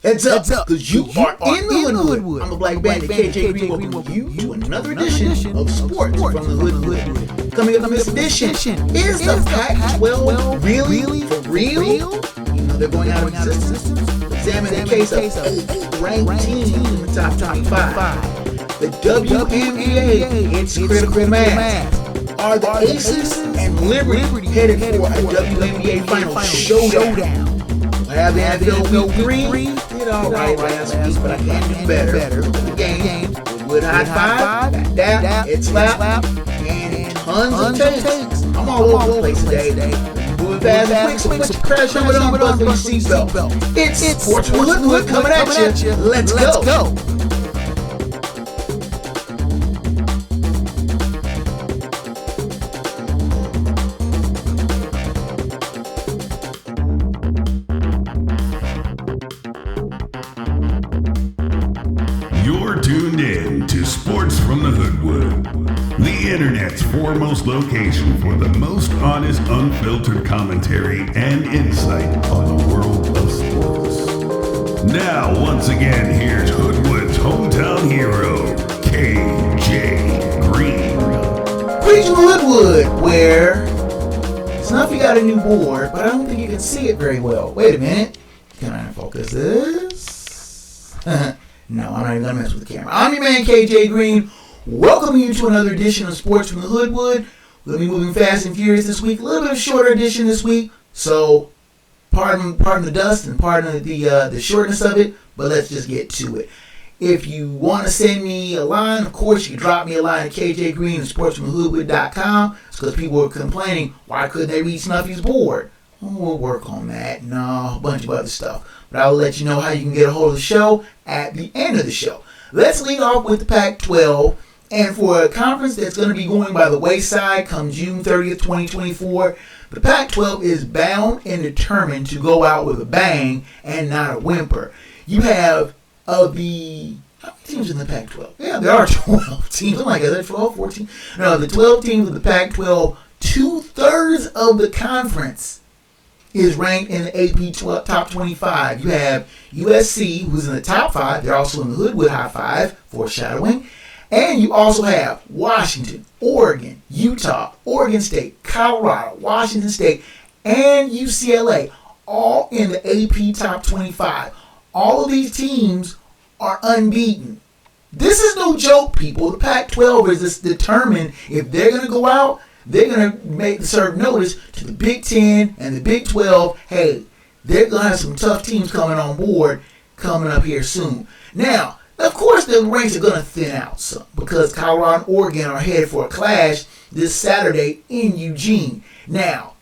Heads up, because you are in the Hoodwood. I'm the Black Bandit, KJ Green, welcoming you to another edition of Sports from the Hoodwood. Coming up in this edition, is the Pac-12 really for real? You know they're going out of existence. Examine the case of 8 ranked teams in the top 25. The WNBA, it's critical mass. Are the Aces and Liberty headed for a WNBA final showdown? We'll have the NFL Week 3. Did all right last week, but I can do better. The game, Hoodwood Hot 5, that, it's slap, and tons of takes. I'm all over the place today. Moving fast and quick, so put your crash helmet on, button your seatbelt. It's Sports from the Hoodwood coming at you. Let's go. You're tuned in to Sports from the Hoodwood, the internet's foremost location for the most honest, unfiltered commentary and insight on the world of sports. Now, once again, here's Hoodwood's hometown hero, KJ Green. Preaching Hoodwood, where Snuffy got a new board, but I don't think you can see it very well. Wait a minute. Can I focus this? No, I'm not even going to mess with the camera. I'm your man, KJ Green. Welcome you to another edition of Sports from the Hoodwood. We'll be moving fast and furious this week. A little bit of a shorter edition this week. So, pardon the dust and pardon the shortness of it. But let's just get to it. If you want to send me a line, of course, you can drop me a line at KJGreen at sportsfromthehoodwood.com. It's because people were complaining, why couldn't they read Snuffy's board? Well, we'll work on that. No, a bunch of other stuff. But I'll let you know how you can get a hold of the show at the end of the show. Let's lead off with the Pac-12. And for a conference that's going to be going by the wayside come June 30th, 2024, the Pac-12 is bound and determined to go out with a bang and not a whimper. You have how many teams in the Pac-12? Yeah, there are 12 teams. I'm like, is that 12, 14? No, the 12 teams of the Pac-12, 2/3 of the conference is ranked in the AP top 25. You have USC, who's in the top 5. They're also in the Hoodwood High 5, foreshadowing. And you also have Washington, Oregon, Utah, Oregon State, Colorado, Washington State, and UCLA, all in the AP top 25. All of these teams are unbeaten. This is no joke, people. The Pac-12 is just determined if they're going to go out, they're going to serve notice to the Big 10 and the Big 12. Hey, they're going to have some tough teams coming on board coming up here soon. Now, of course, the ranks are going to thin out some because Colorado and Oregon are headed for a clash this Saturday in Eugene. Now,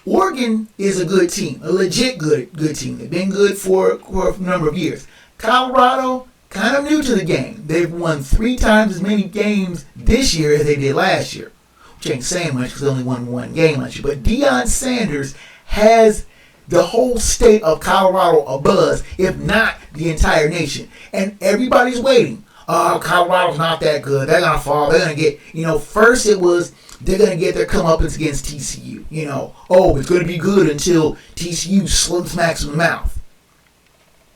Oregon is a good team, a legit good team. They've been good for a number of years. Colorado, kind of new to the game. They've won 3 times as many games this year as they did last year. Which ain't saying much because they only won 1 game last year. But Deion Sanders has the whole state of Colorado abuzz, if not the entire nation. And everybody's waiting. Colorado's not that good. They're going to fall. They're going to get, first it was they're going to get their comeuppance against TCU. It's going to be good until TCU smacks them in the mouth.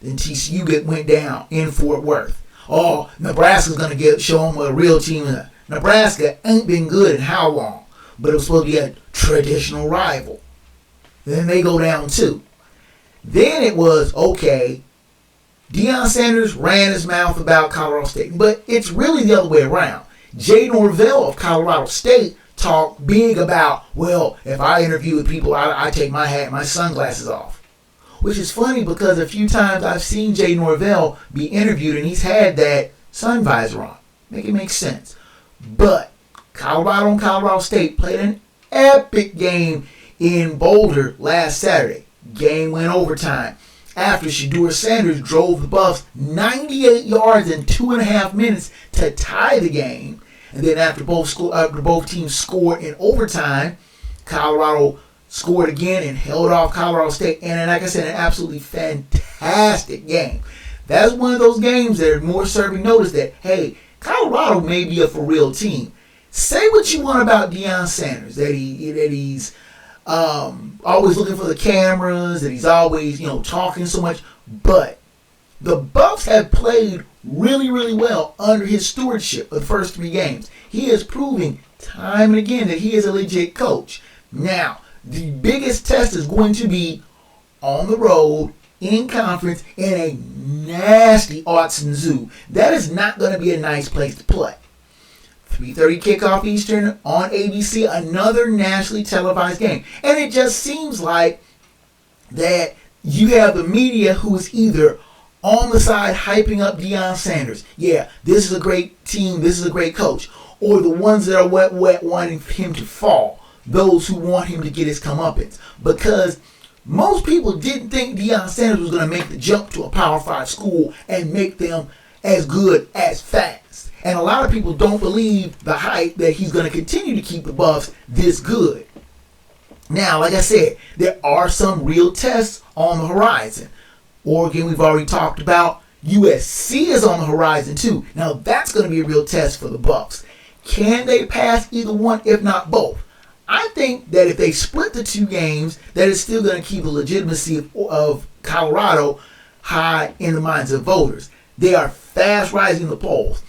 Then TCU went down in Fort Worth. Nebraska's going to show them what a real team is. Nebraska ain't been good in how long? But it was supposed to be a traditional rival. Then they go down too. Then it was, okay, Deion Sanders ran his mouth about Colorado State. But it's really the other way around. Jay Norvell of Colorado State talked big about, well, if I interview with people, I take my hat, my sunglasses off. Which is funny because a few times I've seen Jay Norvell be interviewed and he's had that sun visor on. Make it make sense. But Colorado and Colorado State played an epic game in Boulder last Saturday. Game went overtime after Shedeur Sanders drove the Buffs 98 yards in 2.5 minutes to tie the game. And then after both teams scored in overtime, Colorado scored again and held off Colorado State. And like I said, an absolutely fantastic game. That's one of those games that are more serving notice that, hey, Colorado may be a for real team. Say what you want about Deion Sanders, that he's always looking for the cameras, that he's always talking so much, but The Bucks have played really, really well under his stewardship of the first 3 games. He is proving time and again that he is a legit coach. Now, the biggest test is going to be on the road, in conference, in a nasty Autzen Zoo. That is not going to be a nice place to play. 3:30 kickoff Eastern on ABC, another nationally televised game. And it just seems like that you have the media who is either on the side hyping up Deion Sanders. Yeah, this is a great team, this is a great coach. Or the ones that are wet wanting him to fall. Those who want him to get his comeuppance. Because most people didn't think Deion Sanders was going to make the jump to a Power 5 school and make them as good as fast. And a lot of people don't believe the hype that he's going to continue to keep the Buffs this good. Now, like I said, there are some real tests on the horizon. Oregon, we've already talked about. USC is on the horizon too. Now, that's going to be a real test for the Buffs. Can they pass either one, if not both? I think that if they split the 2 games, that is still going to keep the legitimacy of Colorado high in the minds of voters. They are fast rising the polls.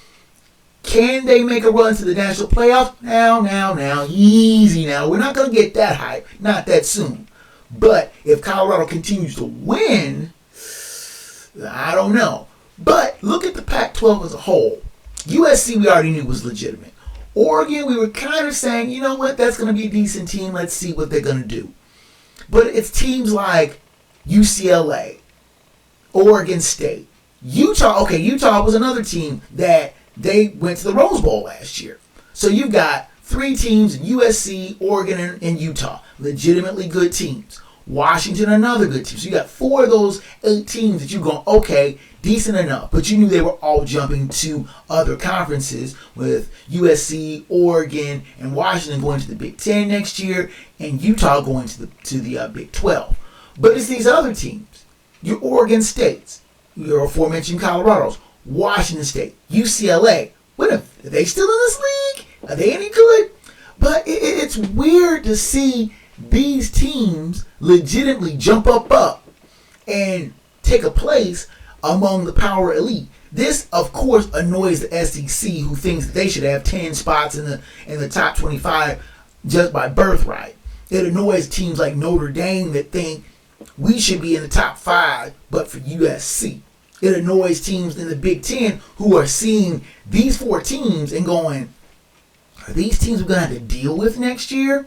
Can they make a run to the national playoffs? Now, easy now. We're not going to get that hype, not that soon. But if Colorado continues to win, I don't know. But look at the Pac-12 as a whole. USC we already knew was legitimate. Oregon, we were kind of saying, you know what, that's going to be a decent team. Let's see what they're going to do. But it's teams like UCLA, Oregon State, Utah. Okay, Utah was another team that they went to the Rose Bowl last year. So you've got 3 teams, USC, Oregon, and Utah. Legitimately good teams. Washington, another good team. So you got 4 of those 8 teams that you're going, okay, decent enough. But you knew they were all jumping to other conferences with USC, Oregon, and Washington going to the Big Ten next year, and Utah going to the Big 12. But it's these other teams. Your Oregon States, your aforementioned Colorados, Washington State, UCLA. What are they still in this league? Are they any good? But it's weird to see these teams legitimately jump up and take a place among the power elite. This, of course, annoys the SEC, who thinks that they should have 10 spots in the top 25 just by birthright. It annoys teams like Notre Dame that think we should be in the top 5, but for USC. It annoys teams in the Big Ten who are seeing these 4 teams and going, are these teams we're going to have to deal with next year?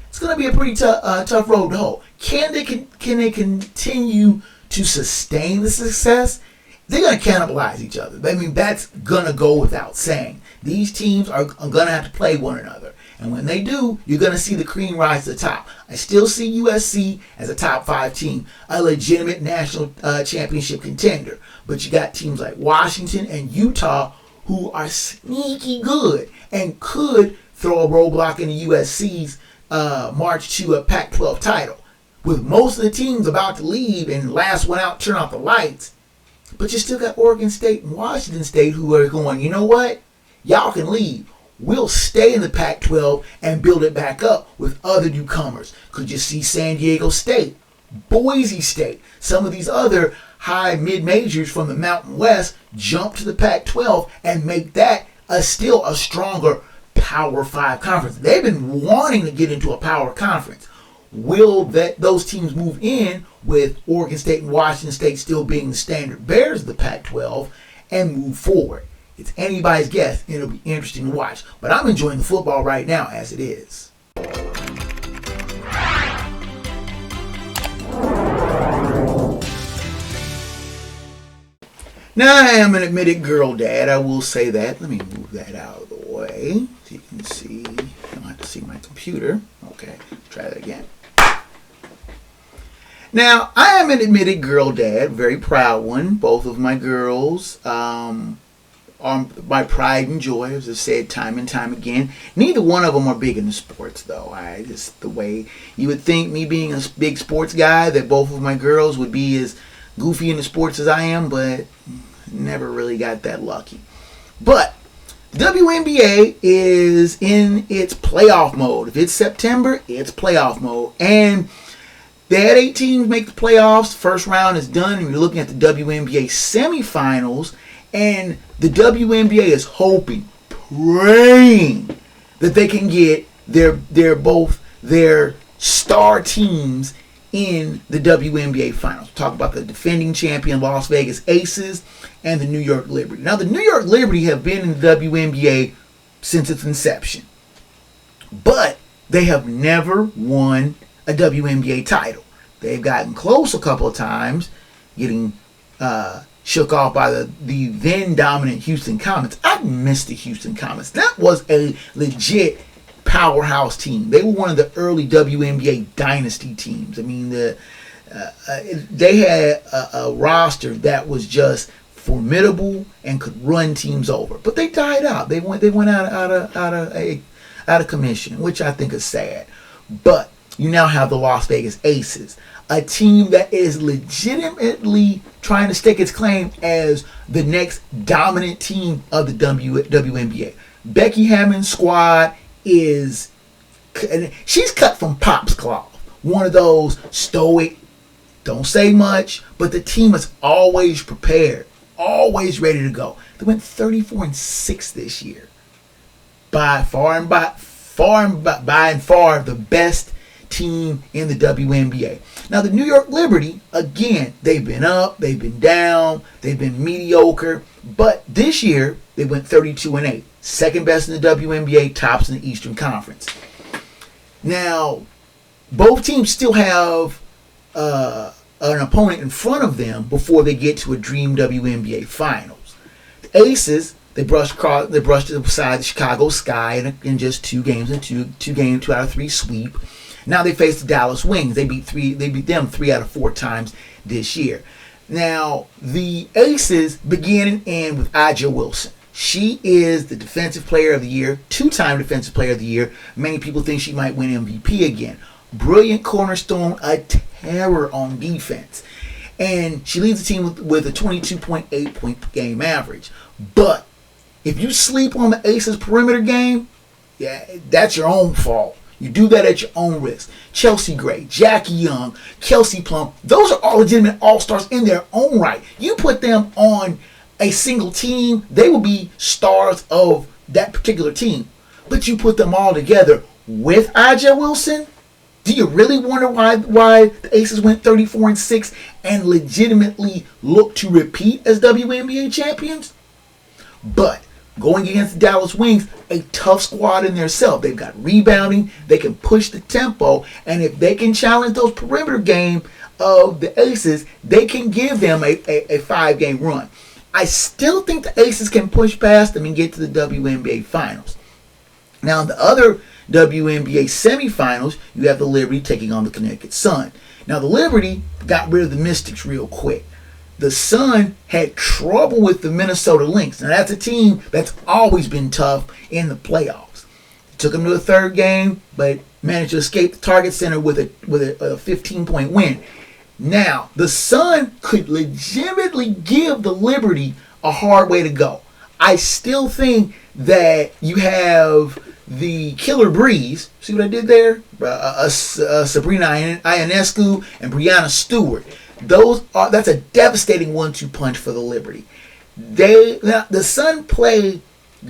It's going to be a pretty tough road to hoe. Can they continue to sustain the success? They're going to cannibalize each other. I mean, that's going to go without saying. These teams are going to have to play one another. And when they do, you're going to see the cream rise to the top. I still see USC as a top 5 team, a legitimate national championship contender. But you got teams like Washington and Utah who are sneaky good and could throw a roadblock in the USC's march to a Pac-12 title. With most of the teams about to leave and last one out turn off the lights, but you still got Oregon State and Washington State who are going, you know what? Y'all can leave. We'll stay in the Pac-12 and build it back up with other newcomers. Could you see San Diego State, Boise State, some of these other high mid-majors from the Mountain West jump to the Pac-12 and make that still a stronger Power 5 conference? They've been wanting to get into a power conference. Will those teams move in with Oregon State and Washington State still being the standard bearers of the Pac-12 and move forward? It's anybody's guess, and it'll be interesting to watch. But I'm enjoying the football right now as it is. Now, I am an admitted girl dad. I will say that. Let me move that out of the way so you can see. I don't have to see my computer. Okay, try that again. Now, I am an admitted girl dad, very proud one. Both of my girls are my pride and joy, as I've said time and time again. Neither one of them are big into sports, though. Just the way you would think, me being a big sports guy, that both of my girls would be as goofy into sports as I am, but never really got that lucky. But the WNBA is in its playoff mode. If it's September, it's playoff mode. And They had 8 teams make the playoffs. First round is done, and you're looking at the WNBA semifinals. And the WNBA is hoping, praying that they can get both their star teams in the WNBA finals. Talk about the defending champion Las Vegas Aces and the New York Liberty. Now, the New York Liberty have been in the WNBA since its inception, but they have never won a WNBA title. They've gotten close a couple of times, getting shook off by the then dominant Houston Comets. I miss the Houston Comets. That was a legit powerhouse team. They were one of the early WNBA dynasty teams. I mean, they had a roster that was just formidable and could run teams over. But they died out. They went out of commission, which I think is sad. But you now have the Las Vegas Aces, a team that is legitimately trying to stake its claim as the next dominant team of the WNBA. Becky Hammond's squad she's cut from Pop's cloth. One of those stoic, don't say much, but the team is always prepared, always ready to go. They went 34-6 this year. By far the best team in the WNBA. Now, the New York Liberty, again, they've been up, they've been down, they've been mediocre, but this year they went 32-8, second best in the WNBA, tops in the Eastern Conference. Now, both teams still have an opponent in front of them before they get to a dream WNBA finals. The Aces, they brushed aside the Chicago Sky in just 2 games and two out of 3 sweep. Now they face the Dallas Wings. They beat them 3 out of 4 times this year. Now, the Aces begin and end with A'ja Wilson. She is the Defensive Player of the Year, 2-time Defensive Player of the Year. Many people think she might win MVP again. Brilliant cornerstone, a terror on defense. And she leads the team with a 22.8 point per game average. But if you sleep on the Aces perimeter game, yeah, that's your own fault. You do that at your own risk. Chelsea Gray, Jackie Young, Kelsey Plum, those are all legitimate all-stars in their own right. You put them on a single team, they will be stars of that particular team. But you put them all together with A'ja Wilson, do you really wonder why the Aces went 34-6 and legitimately look to repeat as WNBA champions? But going against the Dallas Wings, a tough squad in themselves. They've got rebounding, they can push the tempo, and if they can challenge those perimeter game of the Aces, they can give them a 5-game run. I still think the Aces can push past them and get to the WNBA finals. Now, in the other WNBA semifinals, you have the Liberty taking on the Connecticut Sun. Now, the Liberty got rid of the Mystics real quick. The Sun had trouble with the Minnesota Lynx. Now, that's a team that's always been tough in the playoffs. It took them to the 3rd game, but managed to escape the Target Center with a 15-point win. Now, the Sun could legitimately give the Liberty a hard way to go. I still think that you have the Killer Breeze. See what I did there? Sabrina Ionescu and Brianna Stewart. That's a devastating 1-2 punch for the Liberty. The Sun play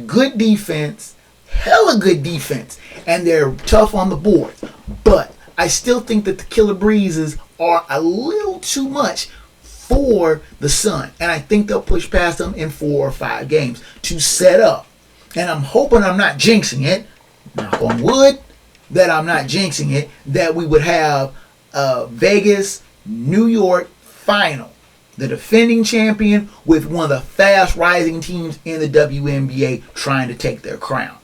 good defense, hella good defense, and they're tough on the boards. But I still think that the Killer Breezes are a little too much for the Sun, and I think they'll push past them in 4 or 5 games to set up. And I'm hoping I'm not jinxing it, knock on wood, that I'm not jinxing it, that we would have Vegas, New York final. The defending champion with one of the fast rising teams in the WNBA trying to take their crown.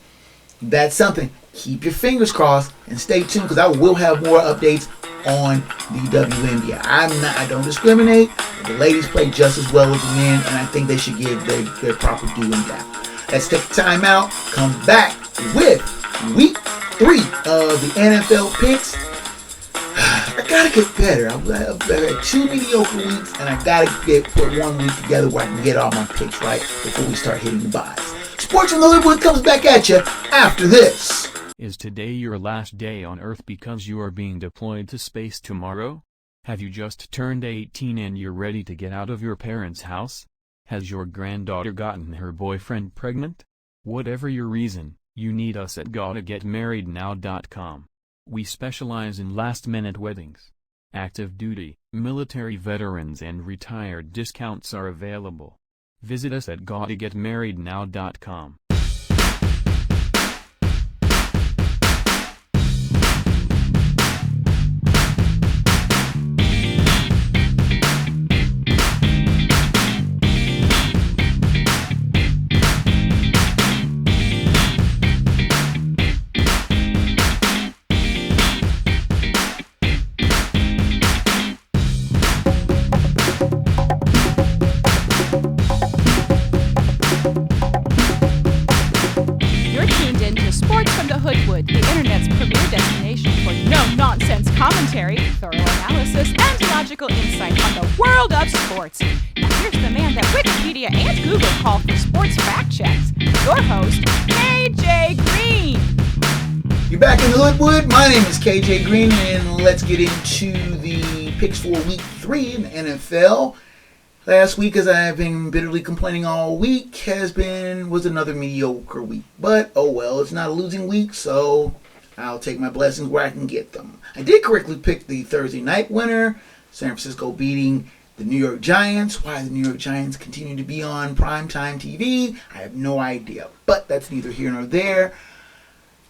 That's something. Keep your fingers crossed and stay tuned, because I will have more updates on the WNBA. I don't discriminate. The ladies play just as well as the men, and I think they should give their proper due in that. Let's take a time out. Come back with week 3 of the NFL picks. I gotta get better. I've had 2 mediocre weeks, and I gotta put 1 week together where I can get all my picks right before we start hitting the buys. Sports from the Hoodwood comes back at you after this. Is today your last day on Earth because you are being deployed to space tomorrow? Have you just turned 18 and you're ready to get out of your parents' house? Has your granddaughter gotten her boyfriend pregnant? Whatever your reason, you need us at GottaGetMarriedNow.com. We specialize in last-minute weddings. Active duty, military veterans and retired discounts are available. Visit us at GottaGetMarriedNow.com. Hoodwood, the internet's premier destination for no-nonsense commentary, thorough analysis, and logical insight on the world of sports. Now here's the man that Wikipedia and Google call for sports fact checks, your host, KJ Green. You're back in the Hoodwood. My name is KJ Green, and let's get into the picks for Week 3 in the NFL. Last week, as I've been bitterly complaining all week, was another mediocre week. But, oh well, it's not a losing week, so I'll take my blessings where I can get them. I did correctly pick the Thursday night winner, San Francisco beating the New York Giants. Why the New York Giants continue to be on primetime TV, I have no idea. But that's neither here nor there.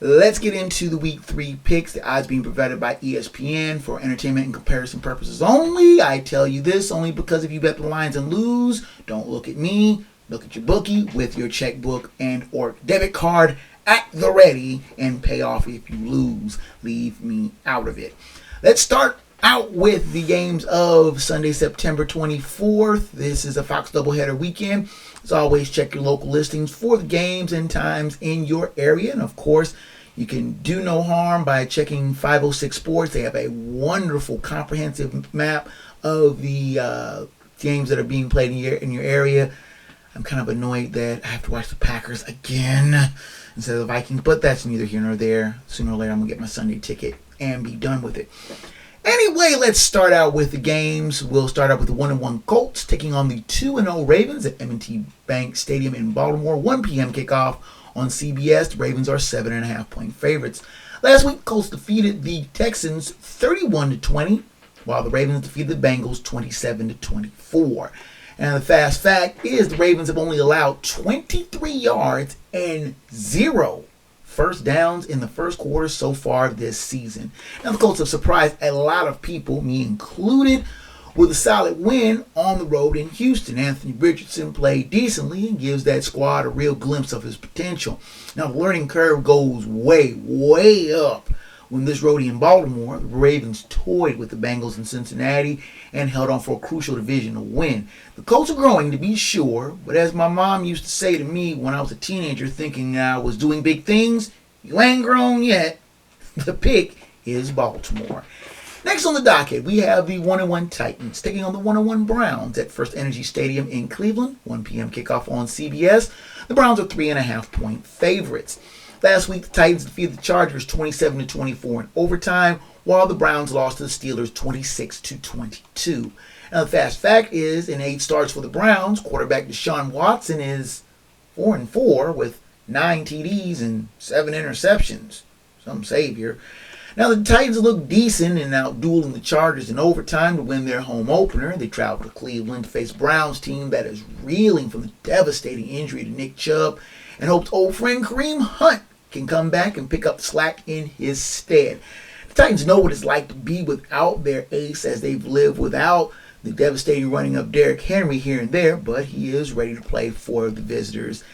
Let's get into the Week 3 picks. The odds being provided by ESPN for entertainment and comparison purposes only. I tell you this only because if you bet the Lions and lose, don't look at me. Look at your bookie with your checkbook and or debit card at the ready and pay off if you lose. Leave me out of it. Let's start out with the games of Sunday, September 24th. This is a Fox doubleheader weekend. As always, check your local listings for the games and times in your area. And of course, you can do no harm by checking 506 Sports. They have a wonderful, comprehensive map of the games that are being played in your area. I'm kind of annoyed that I have to watch the Packers again instead of the Vikings, but that's neither here nor there. Sooner or later, I'm going to get my Sunday ticket and be done with it. Anyway, let's start out with the games. We'll start out with the 1-1 Colts taking on the 2-0 Ravens at M&T Bank Stadium in Baltimore. 1 p.m. kickoff on CBS. The Ravens are 7.5-point favorites. Last week, Colts defeated the Texans 31-20, while the Ravens defeated the Bengals 27-24. And the fast fact is the Ravens have only allowed 23 yards and 0 first downs in the first quarter so far this season. Now, the Colts have surprised a lot of people, me included, with a solid win on the road in Houston. Anthony Richardson played decently and gives that squad a real glimpse of his potential. Now, the learning curve goes way, way up. When this roadie in Baltimore, the Ravens toyed with the Bengals in Cincinnati and held on for a crucial divisional win. The Colts are growing, to be sure, but as my mom used to say to me when I was a teenager thinking I was doing big things, you ain't grown yet. The pick is Baltimore. Next on the docket, we have the 1-1 Titans taking on the 1-1 Browns at First Energy Stadium in Cleveland. 1 p.m. kickoff on CBS. The Browns are 3.5-point favorites. Last week, the Titans defeated the Chargers 27-24 in overtime, while the Browns lost to the Steelers 26-22. Now, the fast fact is, in 8 starts for the Browns, quarterback Deshaun Watson is 4-4 with 9 TDs and 7 interceptions. Some savior. Now, the Titans look decent in outdueling the Chargers in overtime to win their home opener. They travel to Cleveland to face a Browns team that is reeling from the devastating injury to Nick Chubb and hopes old friend Kareem Hunt can come back and pick up the slack in his stead. The Titans know what it's like to be without their ace, as they've lived without the devastating running of Derrick Henry here and there, but he is ready to play for the visitors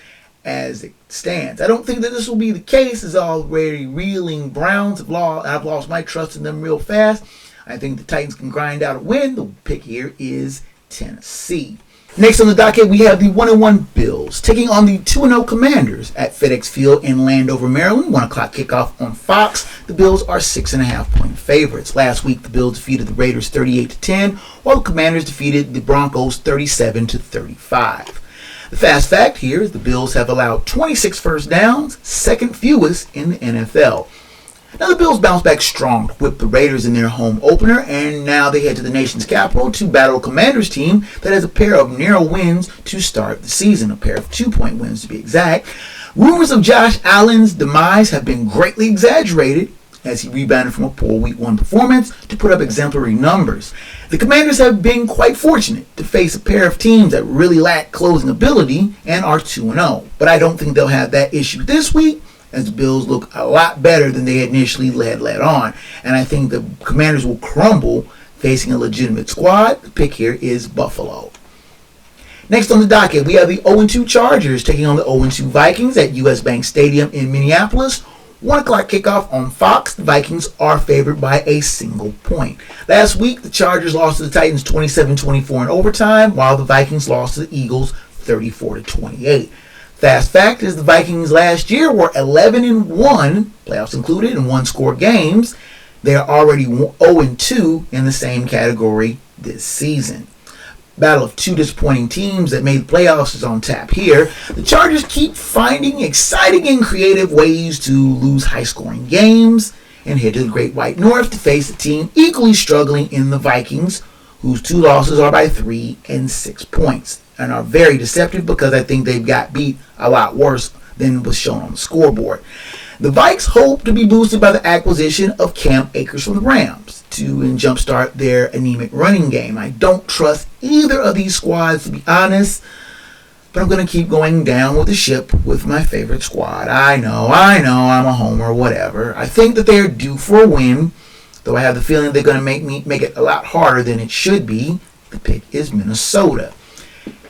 as it stands. I don't think that this will be the case, as already reeling Browns have I've lost my trust in them real fast. I think the Titans can grind out a win. The pick here is Tennessee. Next on the docket, we have the 1-1 Bills taking on the 2-0 Commanders at FedEx Field in Landover, Maryland. 1 o'clock kickoff on Fox. The Bills are 6.5-point favorites. Last week, the Bills defeated the Raiders 38-10, while the Commanders defeated the Broncos 37-35. The fast fact here is the Bills have allowed 26 first downs, second fewest in the NFL. Now the Bills bounce back strong to whip the Raiders in their home opener, and now they head to the nation's capital to battle a Commanders team that has a pair of narrow wins to start the season, a pair of 2-point wins to be exact. Rumors of Josh Allen's demise have been greatly exaggerated as he rebounded from a poor Week 1 performance to put up exemplary numbers. The Commanders have been quite fortunate to face a pair of teams that really lack closing ability and are 2-0, but I don't think they'll have that issue this week, as the Bills look a lot better than they initially led on. And I think the Commanders will crumble facing a legitimate squad. The pick here is Buffalo. Next on the docket, we have the 0-2 Chargers taking on the 0-2 Vikings at US Bank Stadium in Minneapolis. 1 o'clock kickoff on Fox. The Vikings are favored by a single point. Last week, the Chargers lost to the Titans 27-24 in overtime, while the Vikings lost to the Eagles 34-28. Fast fact is the Vikings last year were 11-1, playoffs included, in one-score games. They are already 0-2 in the same category this season. Battle of two disappointing teams that made the playoffs is on tap here. The Chargers keep finding exciting and creative ways to lose high-scoring games and head to the Great White North to face a team equally struggling in the Vikings, whose 2 losses are by 3 and 6 points. And are very deceptive because I think they've got beat a lot worse than was shown on the scoreboard. The Vikes hope to be boosted by the acquisition of Cam Akers from the Rams to jumpstart their anemic running game. I don't trust either of these squads, to be honest, but I'm going to keep going down with the ship with my favorite squad. I know, I'm a homer, whatever. I think that they're due for a win, though I have the feeling they're going to make it a lot harder than it should be. The pick is Minnesota.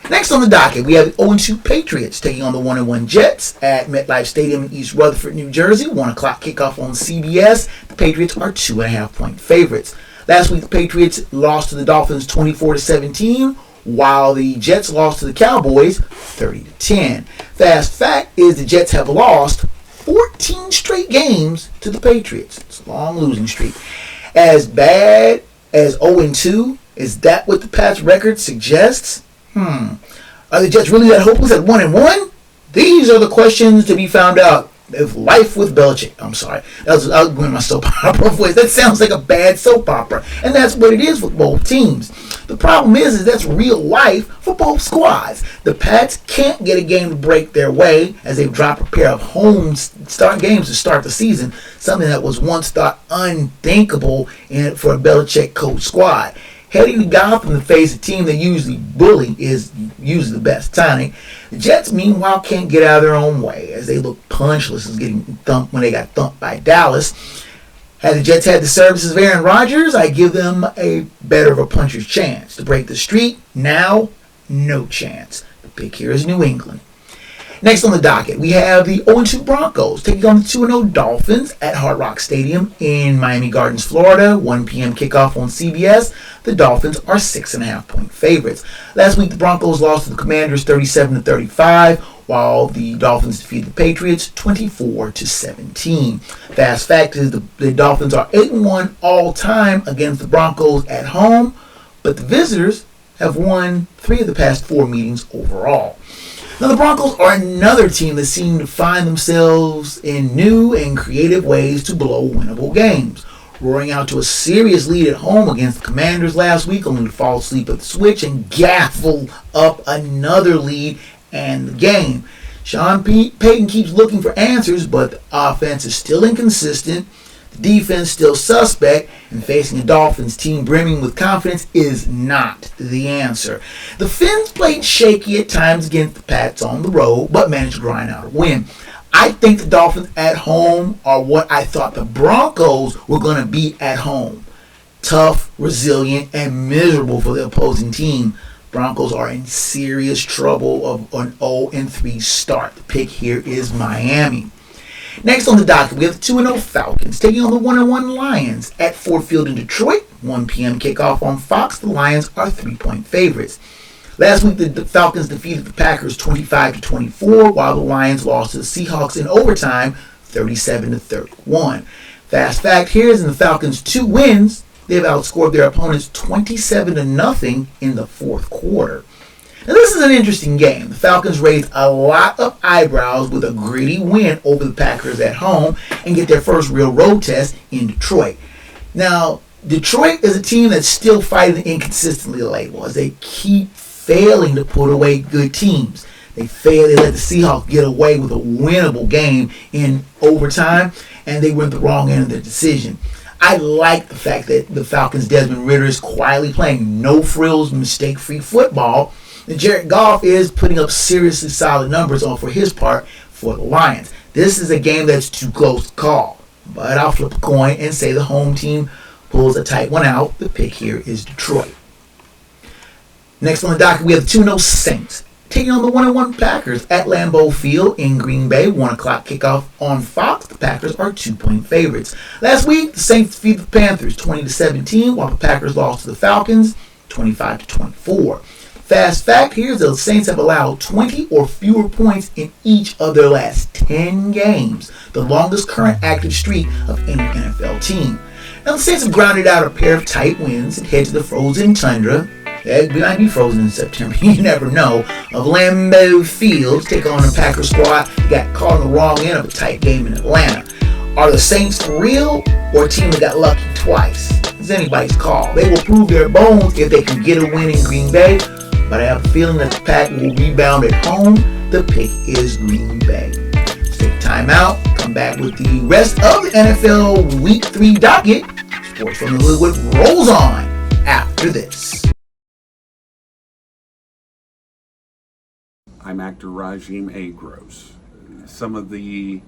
Next on the docket, we have the 0-2 Patriots taking on the 1-1 Jets at MetLife Stadium in East Rutherford, New Jersey. 1 o'clock kickoff on CBS. The Patriots are 2.5-point favorites. Last week, the Patriots lost to the Dolphins 24-17, while the Jets lost to the Cowboys 30-10. Fast fact is the Jets have lost 14 straight games to the Patriots. It's a long losing streak. As bad as 0-2, is that what the past record suggests? Are the Jets really that hopeless at 1-1? These are the questions to be found out. If life with Belichick. I'm sorry. I was going my soap opera voice. That sounds like a bad soap opera. And that's what it is with both teams. The problem is that's real life for both squads. The Pats can't get a game to break their way as they've dropped a pair of home start games to start the season, something that was once thought unthinkable for a Belichick coach squad. Heading to Gotham to face a team that usually bully is usually the best tonic. The Jets, meanwhile, can't get out of their own way as they look punchless as getting thumped when they got thumped by Dallas. Had the Jets had the services of Aaron Rodgers, I give them a better of a puncher's chance to break the streak. Now, no chance. The pick here is New England. Next on the docket, we have the 0-2 Broncos taking on the 2-0 Dolphins at Hard Rock Stadium in Miami Gardens, Florida. 1 p.m. kickoff on CBS. The Dolphins are 6.5-point favorites. Last week, the Broncos lost to the Commanders 37-35, while the Dolphins defeated the Patriots 24-17. Fast fact is the Dolphins are 8-1 all time against the Broncos at home, but the visitors have won 3 of the past 4 meetings overall. Now, the Broncos are another team that seem to find themselves in new and creative ways to blow winnable games. Roaring out to a serious lead at home against the Commanders last week, only to fall asleep at the switch and gaffle up another lead and the game. Sean Payton keeps looking for answers, but the offense is still inconsistent. The defense still suspect, and facing a Dolphins team brimming with confidence is not the answer. The Fins played shaky at times against the Pats on the road, but managed to grind out a win. I think the Dolphins at home are what I thought the Broncos were going to be at home. Tough, resilient, and miserable for the opposing team. Broncos are in serious trouble of an 0-3 start. The pick here is Miami. Next on the docket, we have the 2-0 Falcons taking on the 1-1 Lions at Ford Field in Detroit. 1 p.m. kickoff on Fox. The Lions are 3-point favorites. Last week, the Falcons defeated the Packers 25-24, while the Lions lost to the Seahawks in overtime 37-31. Fast fact here is in the Falcons' 2 wins, they've outscored their opponents 27-0 in the fourth quarter. Now, this is an interesting game. The Falcons raised a lot of eyebrows with a gritty win over the Packers at home and get their first real road test in Detroit. Now, Detroit is a team that's still fighting the inconsistently label as they keep failing to put away good teams. They let the Seahawks get away with a winnable game in overtime, and they went the wrong end of the decision. I like the fact that the Falcons' Desmond Ridder is quietly playing no-frills, mistake-free football, and Jared Goff is putting up seriously solid numbers on for his part for the Lions. This is a game that's too close to call, but I'll flip a coin and say the home team pulls a tight one out. The pick here is Detroit. Next on the docket, we have the 2-0 Saints taking on the 1-1 Packers at Lambeau Field in Green Bay. 1 o'clock kickoff on Fox. The Packers are 2-point favorites. Last week, the Saints defeated the Panthers 20-17, while the Packers lost to the Falcons 25-24. Fast fact here is the Saints have allowed 20 or fewer points in each of their last 10 games, the longest current active streak of any NFL team. Now, the Saints have grounded out a pair of tight wins and head to the frozen tundra. It might be frozen in September, you never know, of Lambeau Field to take on the Packers squad that got caught on the wrong end of a tight game in Atlanta. Are the Saints for real, or a team that got lucky twice? It's anybody's call. They will prove their bones if they can get a win in Green Bay, but I have a feeling that the Pack will rebound at home. The pick is Green Bay. Let's take time out, come back with the rest of the NFL Week 3 docket. Sports from the Hoodwood rolls on after this. I'm actor Rajim Agros. Some of the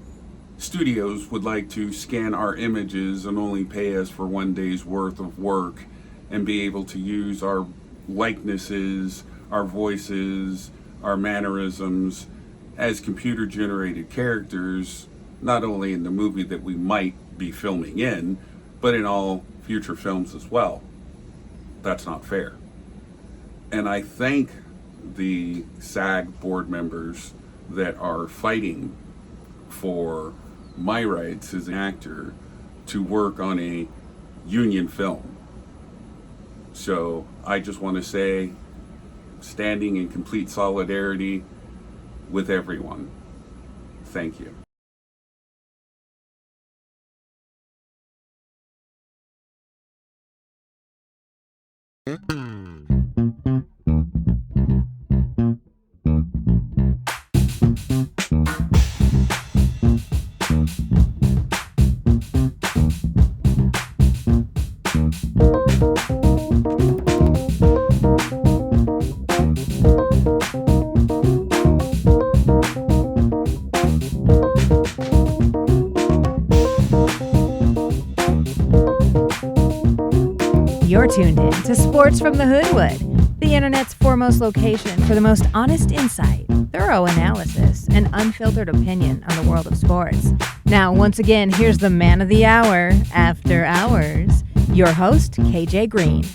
studios would like to scan our images and only pay us for 1 day's worth of work and be able to use our likenesses, our voices, our mannerisms as computer-generated characters, not only in the movie that we might be filming in, but in all future films as well. That's not fair. And I thank the SAG board members that are fighting for my rights as an actor to work on a union film. So I just want to say, standing in complete solidarity with everyone. Thank you. You're tuned in to Sports from the Hoodwood, the internet's foremost location for the most honest insight, thorough analysis, and unfiltered opinion on the world of sports. Now, once again, here's the man of the hour, After Hours, your host, KJ Green.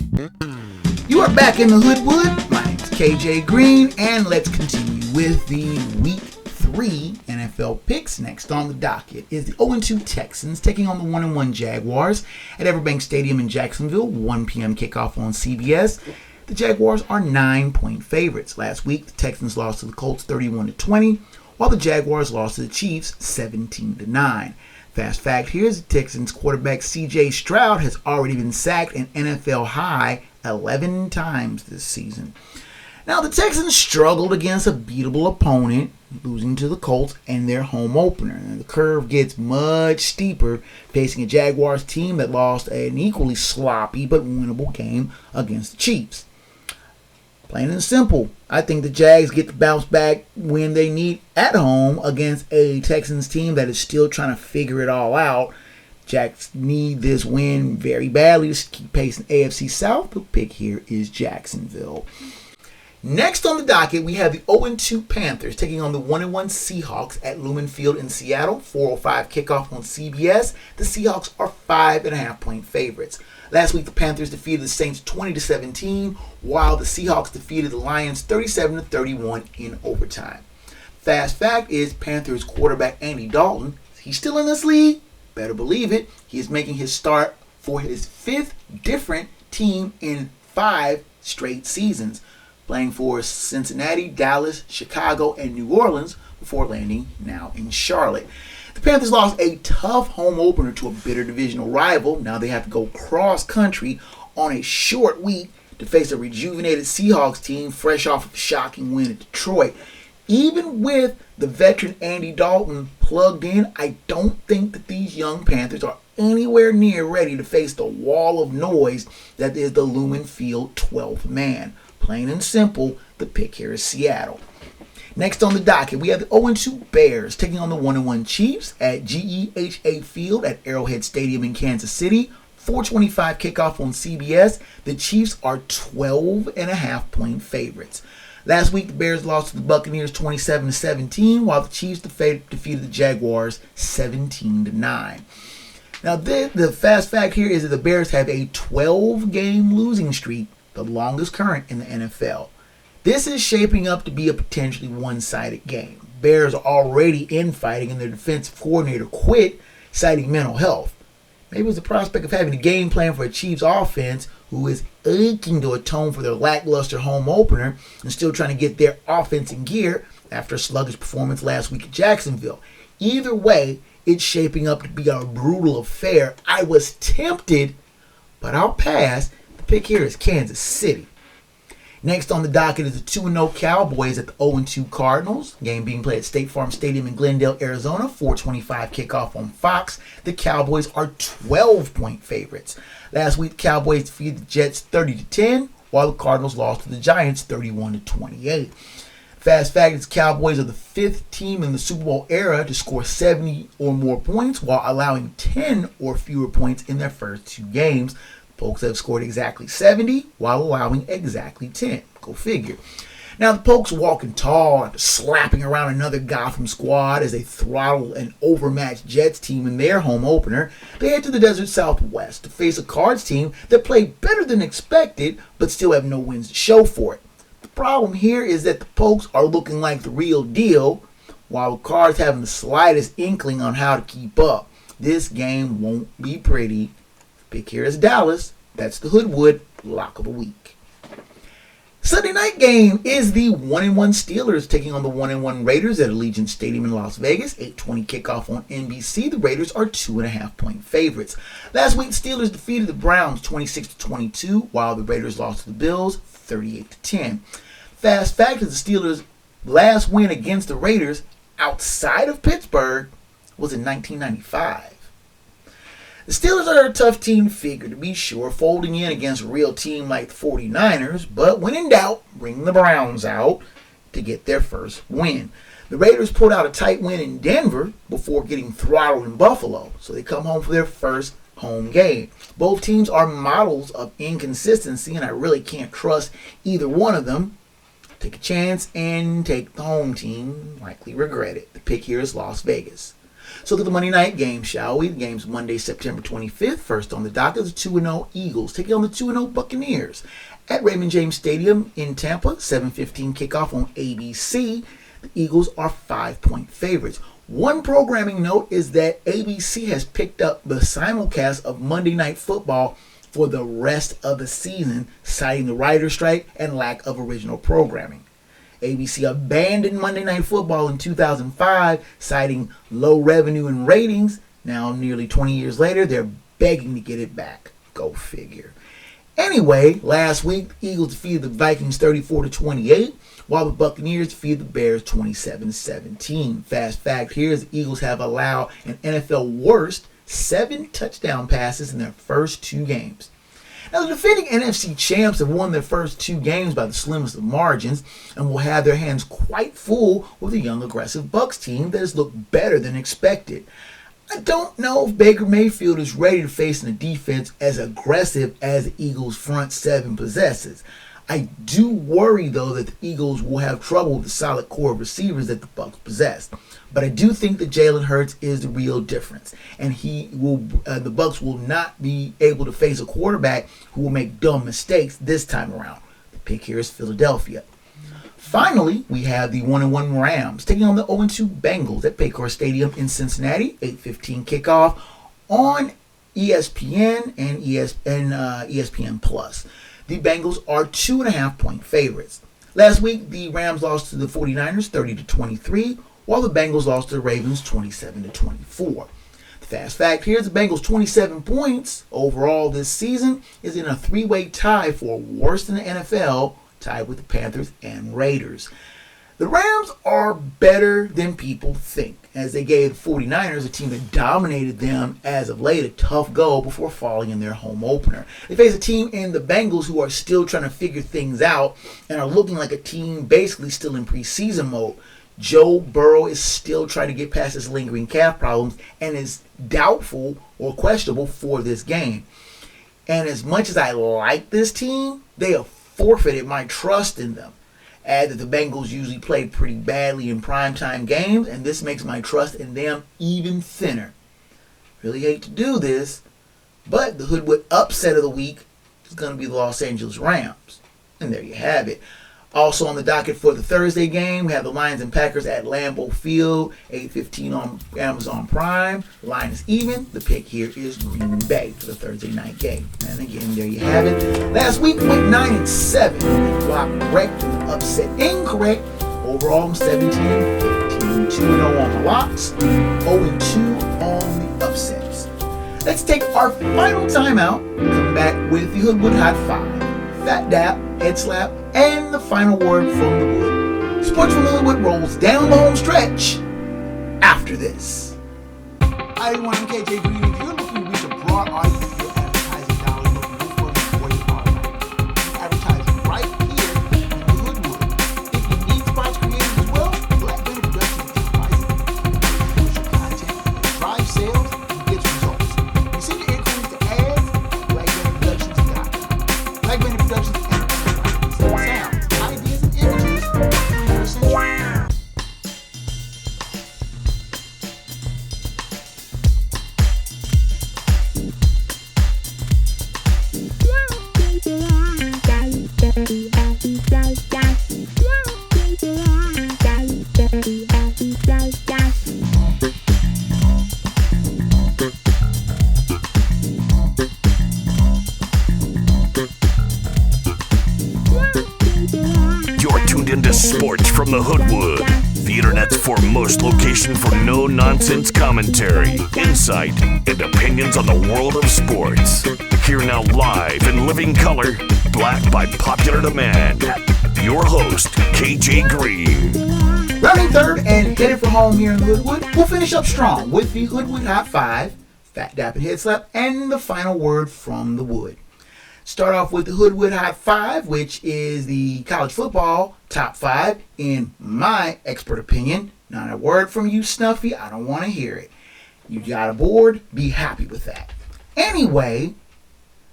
You are back in the Hoodwood. My name's KJ Green, and let's continue with the Week 3 NFL picks. Next on the docket is the 0-2 Texans taking on the 1-1 Jaguars at Everbank Stadium in Jacksonville. 1 p.m. kickoff on CBS. The Jaguars are 9-point favorites. Last week, the Texans lost to the Colts 31-20, while the Jaguars lost to the Chiefs 17-9. Fast fact here is the Texans quarterback C.J. Stroud has already been sacked an NFL high 11 times this season. Now, the Texans struggled against a beatable opponent, losing to the Colts in their home opener. And the curve gets much steeper, facing a Jaguars team that lost an equally sloppy but winnable game against the Chiefs. Plain and simple, I think the Jags get the bounce back when they need at home against a Texans team that is still trying to figure it all out. Jags need this win very badly to keep pace in AFC South. The pick here is Jacksonville. Next on the docket, we have the 0-2 Panthers taking on the 1-1 Seahawks at Lumen Field in Seattle. 4:05 kickoff on CBS. The Seahawks are 5.5-point favorites. Last week, the Panthers defeated the Saints 20-17, while the Seahawks defeated the Lions 37-31 in overtime. Fast fact is Panthers quarterback Andy Dalton, he's still in this league. Better believe it. He is making his start for his 5th different team in 5 straight seasons. playing for Cincinnati, Dallas, Chicago, and New Orleans before landing now in Charlotte. The Panthers lost a tough home opener to a bitter divisional rival. Now they have to go cross-country on a short week to face a rejuvenated Seahawks team fresh off of a shocking win at Detroit. Even with the veteran Andy Dalton plugged in, I don't think that these young Panthers are anywhere near ready to face the wall of noise that is the Lumen Field 12th man. Plain and simple, the pick here is Seattle. Next on the docket, we have the 0-2 Bears taking on the 1-1 Chiefs at GEHA Field at Arrowhead Stadium in Kansas City. 4:25 kickoff on CBS. The Chiefs are 12.5-point favorites. Last week, the Bears lost to the Buccaneers 27-17, while the Chiefs defeated the Jaguars 17-9. Now, the fast fact here is that the Bears have a 12-game losing streak, the longest current in the NFL. This is shaping up to be a potentially one-sided game. Bears are already infighting and their defensive coordinator quit, citing mental health. Maybe it was the prospect of having a game plan for a Chiefs offense who is aching to atone for their lackluster home opener and still trying to get their offense in gear after a sluggish performance last week at Jacksonville. Either way, it's shaping up to be a brutal affair. I was tempted, but I'll pass. The pick here is Kansas City. Next on the docket is the 2-0 Cowboys at the 0-2 Cardinals. Game being played at State Farm Stadium in Glendale, Arizona. 4:25 kickoff on Fox. The Cowboys are 12-point favorites. Last week, the Cowboys defeated the Jets 30-10, while the Cardinals lost to the Giants 31-28. Fast fact is Cowboys are the 5th team in the Super Bowl era to score 70 or more points while allowing 10 or fewer points in their first 2 games. Pokes have scored exactly 70 while allowing exactly 10. Go figure. Now the Pokes walking tall after slapping around another Gotham squad as they throttle an overmatched Jets team in their home opener. They head to the Desert Southwest to face a Cards team that played better than expected but still have no wins to show for it. The problem here is that the Pokes are looking like the real deal while the Cards haven't the slightest inkling on how to keep up. This game won't be pretty. Pick here is Dallas. That's the Hoodwood lock of the week. Sunday night game is the 1-1 Steelers taking on the 1-1 Raiders at Allegiant Stadium in Las Vegas. 8:20 kickoff on NBC. The Raiders are 2.5-point favorites. Last week, the Steelers defeated the Browns 26-22, while the Raiders lost to the Bills 38-10. Fast fact is the Steelers' last win against the Raiders outside of Pittsburgh was in 1995. The Steelers are a tough team to figure, to be sure, folding in against a real team like the 49ers, but when in doubt, bring the Browns out to get their first win. The Raiders pulled out a tight win in Denver before getting throttled in Buffalo, so they come home for their first home game. Both teams are models of inconsistency, and I really can't trust either one of them. Take a chance and take the home team, likely regret it. The pick here is Las Vegas. So look at the Monday night game, shall we? The game's Monday, September 25th. First on the docket, the 2-0 Eagles taking on the 2-0 Buccaneers at Raymond James Stadium in Tampa. 7:15 kickoff on ABC. The Eagles are 5-point favorites. One programming note is that ABC has picked up the simulcast of Monday Night Football for the rest of the season, citing the writer's strike and lack of original programming. ABC abandoned Monday Night Football in 2005, citing low revenue and ratings. Now, nearly 20 years later, they're begging to get it back. Go figure. Anyway, last week, the Eagles defeated the Vikings 34-28, while the Buccaneers defeated the Bears 27-17. Fast fact here is the Eagles have allowed an NFL worst 7 touchdown passes in their first 2 games. Now, the defending NFC champs have won their first 2 games by the slimmest of margins and will have their hands quite full with a young, aggressive Bucs team that has looked better than expected. I don't know if Baker Mayfield is ready to face a defense as aggressive as the Eagles' front 7 possesses. I do worry, though, that the Eagles will have trouble with the solid core of receivers that the Bucs possess. But I do think that Jalen Hurts is the real difference, and the Bucs will not be able to face a quarterback who will make dumb mistakes this time around. The pick here is Philadelphia. Finally, we have the 1-1 Rams taking on the 0-2 Bengals at Paycor Stadium in Cincinnati. 8:15 kickoff on ESPN and ESPN Plus. The Bengals are 2.5-point favorites. Last week, the Rams lost to the 49ers 30-23, while the Bengals lost to the Ravens 27-24. The fast fact here is the Bengals' 27 points overall this season is in a three-way tie for worst in the NFL, tied with the Panthers and Raiders. The Rams are better than people think, as they gave the 49ers, a team that dominated them as of late, a tough go before falling in their home opener. They face a team in the Bengals who are still trying to figure things out and are looking like a team basically still in preseason mode. Joe Burrow is still trying to get past his lingering calf problems and is doubtful or questionable for this game. And as much as I like this team, they have forfeited my trust in them. Add that the Bengals usually play pretty badly in primetime games, and this makes my trust in them even thinner. Really hate to do this, but the Hoodwood upset of the week is going to be the Los Angeles Rams. And there you have it. Also on the docket for the Thursday game, we have the Lions and Packers at Lambeau Field, 8:15 on Amazon Prime. The line is even. The pick here is Green Bay for the Thursday night game. And again, there you have it. Last week we went 9-7. Block correct and upset incorrect. Overall, I'm 17-15. 2-0 on the locks. 0-2 on the upsets. Let's take our final timeout. Come back with the Hoodwood Hot 5. Phat Dap, Head Slap, and the final word from the Wood. Sports from the Hoodwood rolls down the home stretch after this. Hi everyone, I'm KJ Green. If you're looking to reach a broad audience for your advertising dollars, look for the voice online. Advertising right here in the Hoodwood. If you need spots created as well, Black Banner Productions is pricing. Push your content, drive sales, and get results. You send your inquiries to ads, Black Banner Productions got it. Black Banner Productions and sound, ideas, and images for a century. You're tuned into Sports from the Hoodwood, the internet's foremost location for no-nonsense commentary, insight, and opinions on the world of sports. Here now live in living color, black by popular demand, your host, KJ Green. Rounding third and headed for home here in the Hoodwood, we'll finish up strong with the Hoodwood Hot 5, Phat Dap and Head Slap, and the final word from the Wood. Start off with the Hoodwood Hot 5, which is the college football top 5, in my expert opinion. Not a word from you, Snuffy. I don't want to hear it. You got a board, be happy with that. Anyway,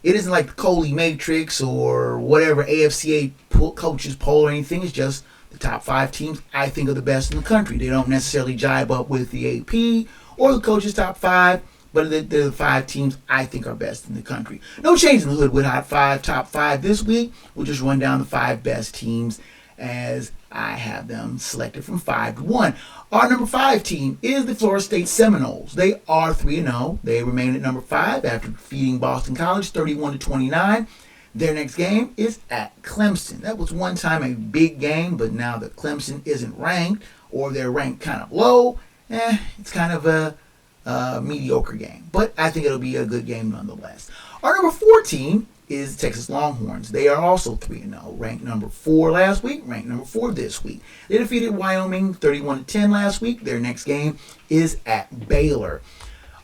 it isn't like the Coley Matrix or whatever AFCA coaches poll or anything. It's just the top 5 teams I think are the best in the country. They don't necessarily jibe up with the AP or the coaches' top 5. But they're the 5 teams I think are best in the country. No change in the Hoodwood Hot 5, top 5 this week. We'll just run down the 5 best teams as I have them selected from 5 to 1. Our number 5 team is the Florida State Seminoles. They are 3-0. They remain at number 5 after defeating Boston College 31-29. Their next game is at Clemson. That was one time a big game, but now that Clemson isn't ranked, or they're ranked kind of low, it's kind of a mediocre game, but I think it'll be a good game nonetheless. Our number 4 team is the Texas Longhorns. They are also 3-0, ranked number 4 last week, ranked number 4 this week. They defeated Wyoming 31-10 last week. Their next game is at Baylor.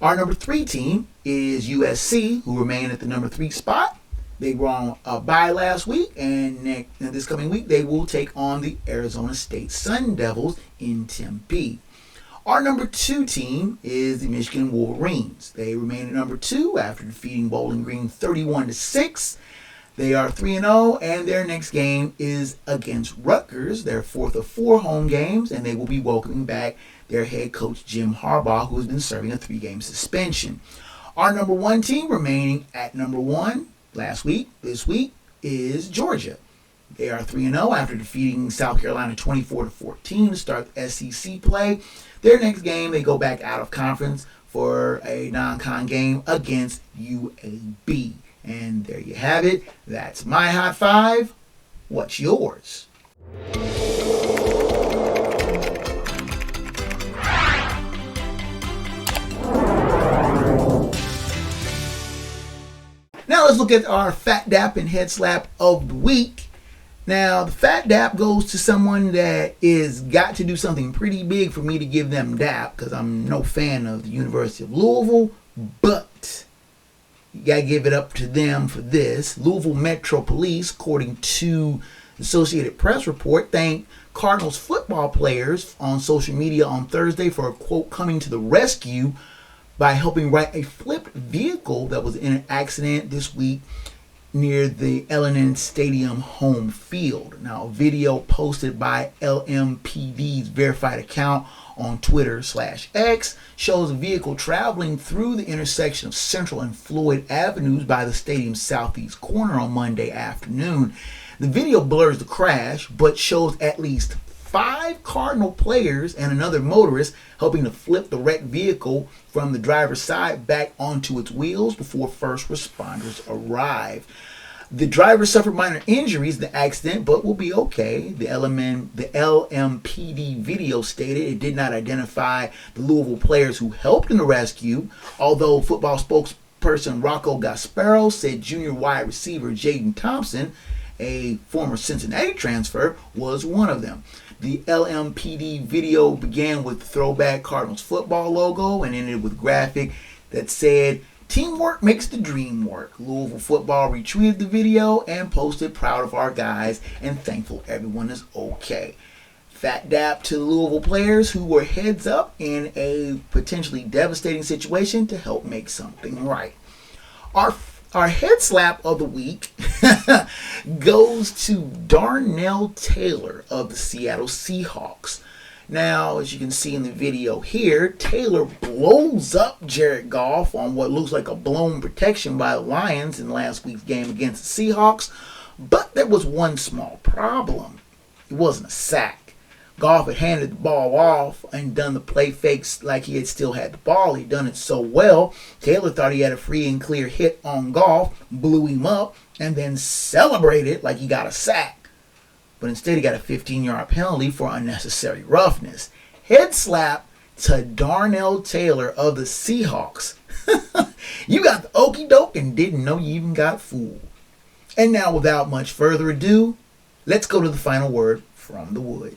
Our number 3 team is USC, who remain at the number 3 spot. They were on a bye last week, and this coming week they will take on the Arizona State Sun Devils in Tempe. Our number 2 team is the Michigan Wolverines. They remain at number 2 after defeating Bowling Green 31-6. They are 3-0, and their next game is against Rutgers, their 4th of 4 home games, and they will be welcoming back their head coach Jim Harbaugh, who has been serving a 3-game suspension. Our number 1 team remaining at number 1 this week is Georgia. They are 3-0 after defeating South Carolina 24-14 to start the SEC play. Their next game, they go back out of conference for a non-con game against UAB. And there you have it. That's my Hot 5. What's yours? Now let's look at our Phat Dap and Head Slap of the week. Now, the Phat Dap goes to someone that is got to do something pretty big for me to give them dap, because I'm no fan of the University of Louisville, but you got to give it up to them for this. Louisville Metro Police, according to the Associated Press report, thanked Cardinals football players on social media on Thursday for, quote, coming to the rescue by helping right a flipped vehicle that was in an accident this week near the L&N Stadium home field. Now, a video posted by LMPD's verified account on Twitter/X shows a vehicle traveling through the intersection of Central and Floyd Avenues by the stadium's southeast corner on Monday afternoon. The video blurs the crash, but shows at least 5 Cardinal players and another motorist helping to flip the wrecked vehicle from the driver's side back onto its wheels before first responders arrive. The driver suffered minor injuries in the accident, but will be okay. The LMPD video stated it did not identify the Louisville players who helped in the rescue, although football spokesperson Rocco Gasparo said junior wide receiver Jaden Thompson, a former Cincinnati transfer, was one of them. The LMPD video began with the throwback Cardinals football logo and ended with a graphic that said, "Teamwork makes the dream work." Louisville football retweeted the video and posted, "Proud of our guys and thankful everyone is okay." Phat Dap to the Louisville players who were heads up in a potentially devastating situation to help make something right. Our head slap of the week goes to Darnell Taylor of the Seattle Seahawks. Now, as you can see in the video here, Taylor blows up Jared Goff on what looks like a blown protection by the Lions in last week's game against the Seahawks, but there was one small problem. It wasn't a sack. Goff had handed the ball off and done the play fakes like he had still had the ball. He'd done it so well, Taylor thought he had a free and clear hit on Goff, blew him up, and then celebrated like he got a sack. But instead he got a 15-yard penalty for unnecessary roughness. Head slap to Darnell Taylor of the Seahawks. You got the okie doke and didn't know you even got fooled. And now, without much further ado, let's go to the final word from the wood.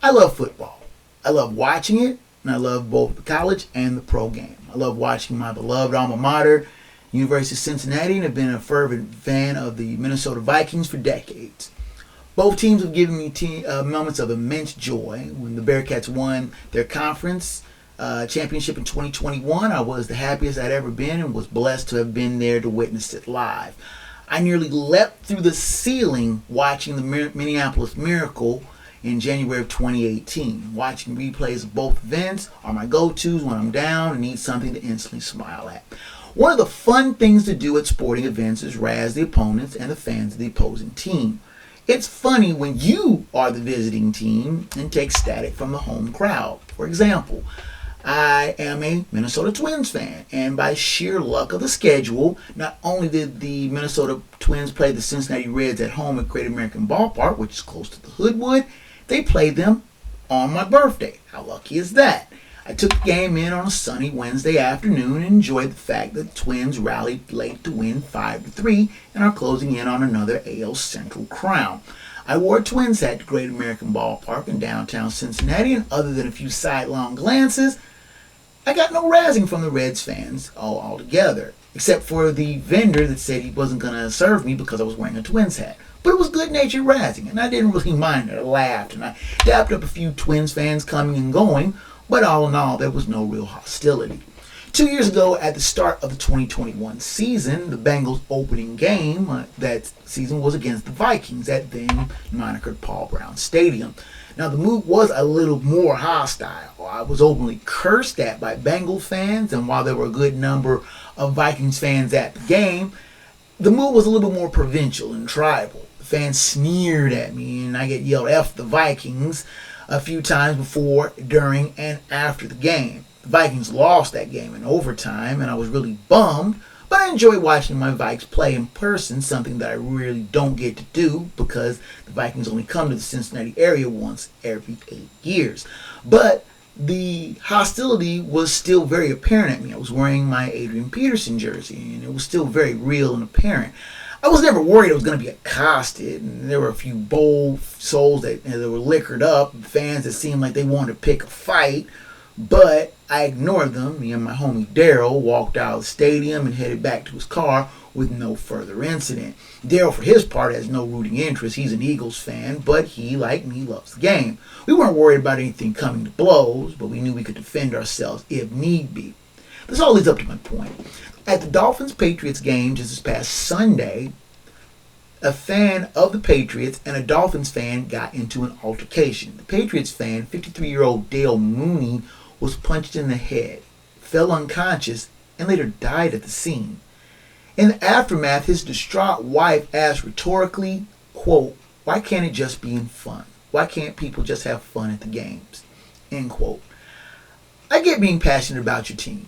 I love football. I love watching it, and I love both the college and the pro game. I love watching my beloved alma mater, University of Cincinnati, and have been a fervent fan of the Minnesota Vikings for decades. Both teams have given me moments of immense joy. When the Bearcats won their conference championship in 2021, I was the happiest I'd ever been and was blessed to have been there to witness it live. I nearly leapt through the ceiling watching the Minneapolis Miracle in January of 2018. Watching replays of both events are my go-tos when I'm down and need something to instantly smile at. One of the fun things to do at sporting events is razz the opponents and the fans of the opposing team. It's funny when you are the visiting team and take static from the home crowd. For example, I am a Minnesota Twins fan, and by sheer luck of the schedule, not only did the Minnesota Twins play the Cincinnati Reds at home at Great American Ballpark, which is close to the Hoodwood, they played them on my birthday. How lucky is that? I took the game in on a sunny Wednesday afternoon and enjoyed the fact that the Twins rallied late to win 5-3 and are closing in on another AL Central crown. I wore a Twins hat to Great American Ballpark in downtown Cincinnati, and other than a few sidelong glances, I got no razzing from the Reds fans altogether, except for the vendor that said he wasn't going to serve me because I was wearing a Twins hat. But it was good-natured razzing, and I didn't really mind it. I laughed, and I dapped up a few Twins fans coming and going, but all in all, there was no real hostility. 2 years ago, at the start of the 2021 season, the Bengals' opening game that season was against the Vikings at then monikered Paul Brown Stadium. Now, the mood was a little more hostile. I was openly cursed at by Bengal fans, and while there were a good number of Vikings fans at the game, the mood was a little bit more provincial and tribal. The fans sneered at me, and I get yelled F the Vikings a few times before, during, and after the game. The Vikings lost that game in overtime, and I was really bummed, But I enjoy watching my Vikes play in person, something that I really don't get to do because the Vikings only come to the Cincinnati area once every 8 years. But the hostility was still very apparent at me. I was wearing my Adrian Peterson jersey, and it was still very real and apparent. I was never worried I was going to be accosted, and there were a few bold souls that were liquored up, fans that seemed like they wanted to pick a fight, but I ignored them. Me and my homie Daryl walked out of the stadium and headed back to his car with no further incident. Daryl, for his part, has no rooting interest. He's an Eagles fan, but he, like me, loves the game. We weren't worried about anything coming to blows, but we knew we could defend ourselves if need be. This all leads up to my point. At the Dolphins-Patriots game just this past Sunday, a fan of the Patriots and a Dolphins fan got into an altercation. The Patriots fan, 53-year-old Dale Mooney, was punched in the head, fell unconscious, and later died at the scene. In the aftermath, his distraught wife asked rhetorically, quote, "Why can't it just be in fun? Why can't people just have fun at the games?" End quote. I get being passionate about your team.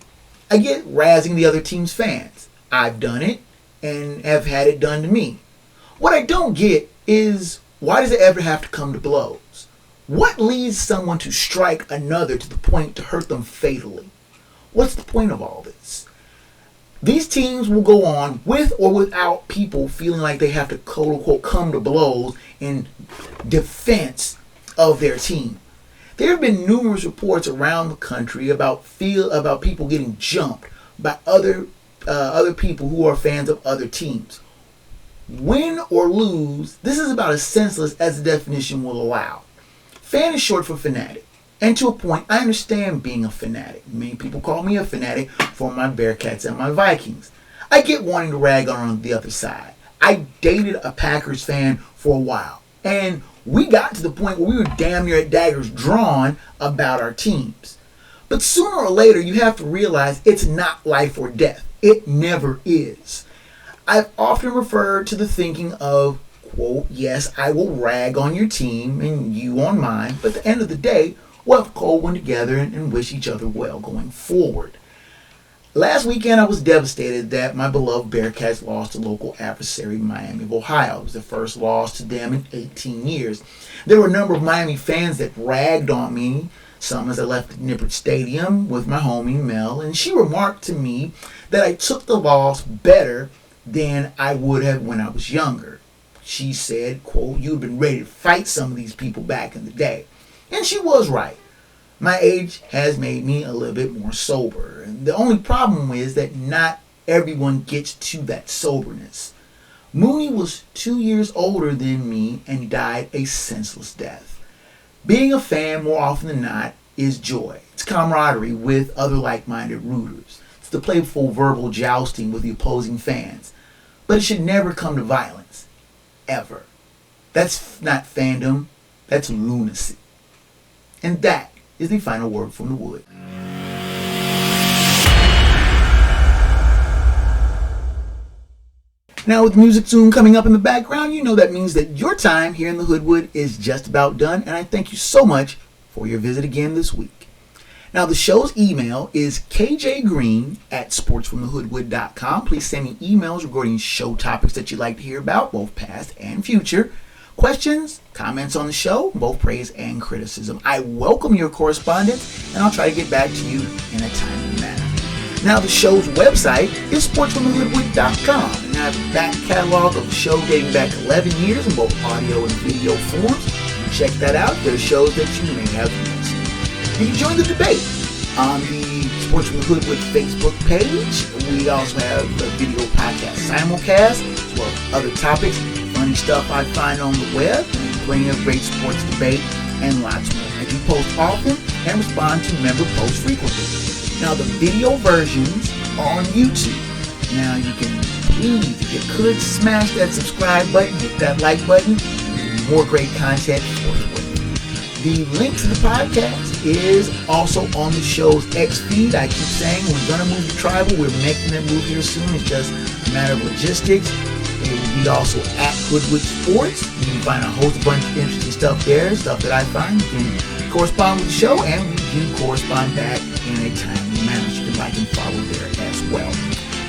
I get razzing the other team's fans. I've done it and have had it done to me. What I don't get is, why does it ever have to come to blows? What leads someone to strike another to the point to hurt them fatally? What's the point of all this? These teams will go on with or without people feeling like they have to quote unquote come to blows in defense of their team. There have been numerous reports around the country about people getting jumped by other people who are fans of other teams. Win or lose, this is about as senseless as the definition will allow. Fan is short for fanatic. And to a point, I understand being a fanatic. Many people call me a fanatic for my Bearcats and my Vikings. I get wanting to rag on the other side. I dated a Packers fan for a while. And we got to the point where we were damn near at daggers drawn about our teams. But sooner or later, you have to realize it's not life or death. It never is. I've often referred to the thinking of, quote, yes, I will rag on your team and you on mine, but at the end of the day, we'll have a cold one together and wish each other well going forward. Last weekend, I was devastated that my beloved Bearcats lost to local adversary Miami of Ohio. It was the first loss to them in 18 years. There were a number of Miami fans that ragged on me, some as I left Nippert Stadium with my homie Mel, and she remarked to me that I took the loss better than I would have when I was younger. She said, quote, "You've been ready to fight some of these people back in the day." And she was right. My age has made me a little bit more sober. And the only problem is that not everyone gets to that soberness. Mooney was 2 years older than me and died a senseless death. Being a fan, more often than not, is joy. It's camaraderie with other like-minded rooters. It's the playful verbal jousting with the opposing fans. But it should never come to violence. Ever. That's not fandom. That's lunacy. And that is the final word from the Wood. Now, with music soon coming up in the background, you know that means that your time here in the Hoodwood is just about done, and I thank you so much for your visit again this week. Now, the show's email is kjgreen@sportsfromthehoodwood.com. Please send me emails regarding show topics that you'd like to hear about, both past and future. Questions, comments on the show, both praise and criticism. I welcome your correspondence, and I'll try to get back to you in a timely manner. Now, the show's website is sportsfromthehoodwood.com, and I have a back catalog of the show dating back 11 years in both audio and video forms. Check that out. There are shows that you may have missed. You can join the debate on the Sports from the Hoodwood Facebook page. We also have the video podcast simulcast, as well as other topics, funny stuff I find on the web, plenty of great sports debate, and lots more. I do post often and respond to member posts frequently. Now, the video versions are on YouTube. Now, you can please, if you could, smash that subscribe button, hit that like button, and more great content for the week. The link to the podcast is also on the show's X feed. I keep saying we're going to move to Tribal. We're making that move here soon. It's just a matter of logistics. It will be also at Hoodwood Sports. You can find a whole bunch of interesting stuff there, stuff that I find. You can correspond with the show, and we do correspond back in a timely manner. So you can like and follow there as well.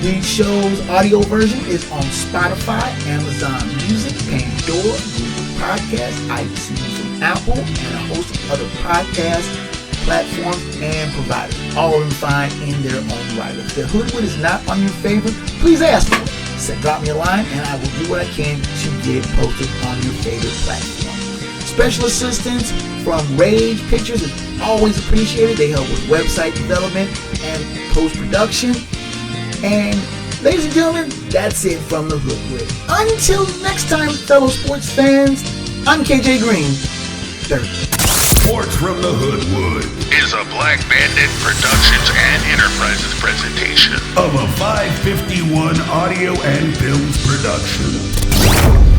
The show's audio version is on Spotify, Amazon Music, Pandora, Google Podcasts, iTunes, and Apple, and a host of other podcast platforms and providers. All of them fine in their own right. If the Hoodwood is not on your favorite, please ask for it. So drop me a line, and I will do what I can to get it posted on your favorite platform. Special assistance from Rage Pictures is always appreciated. They help with website development and post-production. And ladies and gentlemen, that's it from the Hoodwood. Until next time, fellow sports fans, I'm KJ Green. Sports from the Hoodwood Is a Black Bandit Productions and Enterprises presentation. of a 551 Audio and Films production.